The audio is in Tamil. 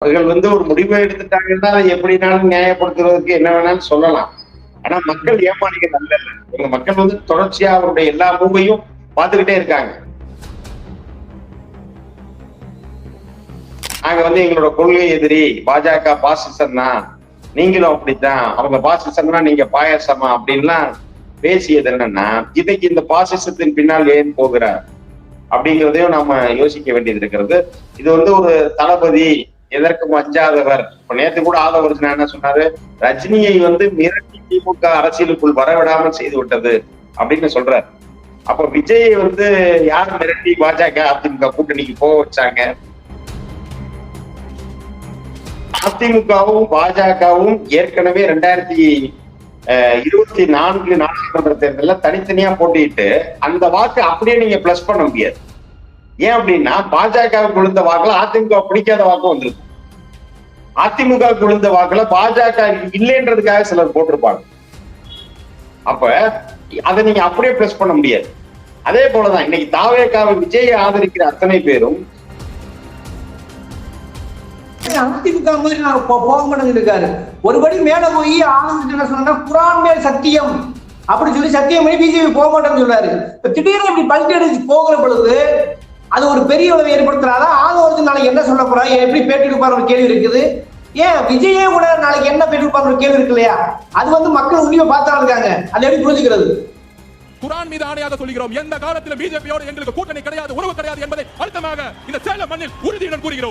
அவர்கள் ஒரு முடிவை எடுத்துட்டாங்கன்னா அதை எப்படினாலும் நியாயப்படுத்துறதுக்கு என்ன வேணாலும் சொல்லலாம். ஆனா மக்கள் ஏமாளிகள் அல்ல. எங்க மக்கள் தொடர்ச்சியா அவருடைய எல்லா மூவையும் பார்த்துக்கிட்டே இருக்காங்க. நாங்க எங்களோட கொள்கை எதிரி, பாஜக பாசிசம் தான், நீங்களும் அப்படித்தான், அவங்க பாசிசம்னா நீங்க பாயாசமா அப்படின்லாம் பேசியது என்னன்னா, இன்னைக்கு இந்த பாசிசத்தின் பின்னால் ஏன் போகிறார் அப்படிங்கிறதையும் நாம யோசிக்க வேண்டியது இருக்கிறது. இது ஒரு தளபதி எதற்கும் அஞ்சாதவர். இப்ப நேத்து கூட ஆதவர்ஜனா என்ன சொன்னாரு, ரஜினியை மிரட்டி திமுக அரசியலுக்குள் வரவிடாமல் செய்து விட்டது அப்படின்னு சொல்றாரு. அப்ப விஜயை யார் மிரட்டி பாஜக அதிமுக கூட்டணிக்கு போக வச்சாங்க? அதிமுகவும் பாஜகவும் ஏற்கனவே 2024 நாடாளுமன்ற தேர்தலில் தனித்தனியா போட்டிட்டு அந்த வாக்கு அப்படியே நீங்க பிளஸ் பண்ண முடியாது. ஏன் அப்படின்னா பாஜகவுக்கு விழுந்த வாக்குல அதிமுக பிடிக்காத வாக்கு வந்திருக்கும். அதிமுக விழுந்த வாக்குல பாஜக இல்லைன்றதுக்காக சிலர் போட்டிருப்பாங்க. அப்ப அதை நீங்க அப்படியே பிளஸ் பண்ண முடியாது. அதே போலதான் இன்னைக்கு தாவேகாவை விஜயை ஆதரிக்கிற அத்தனை பேரும் அதிமுக மாதிரி நான் போக மாட்டேன்னு இருக்காரு. ஒருபடி மேல போய் ஆனந்த் என்ன சொன்னா குரான் மேல் சத்தியம் அப்படி சொல்லி சத்தியம் பண்ணி பிஜேபி போக மாட்டேன்னு சொன்னாரு. திடீர்னு இப்படி பல்டி அடிச்சு போகிற பொழுது அது ஒரு பெரிய உறவை ஏற்படுத்துறாரா? ஆதவர்ஜன் நாளைக்கு என்ன சொல்ல போறா, எப்படி பேட்டி எடுப்பார் ஒரு கேள்வி இருக்குது. ஏன் விஜயே கூட நாளைக்கு என்ன பேட்டி எடுப்பார் ஒரு கேள்வி இருக்கு இல்லையா? அது மக்கள் உண்மையை பார்த்தா இருக்காங்க. அதை எப்படி புரிஞ்சுக்கிறது? குரான் மீது ஆணையாக சொல்கிறோம், எந்த காலத்திலும் பிஜேபியோடு எங்களுக்கு கூட்டணி கிடையாது, உறவு கிடையாது என்பதை அழுத்தமாக இந்த சேலம் மண்ணில் உறுதியுடன் கூறுகிறோம்.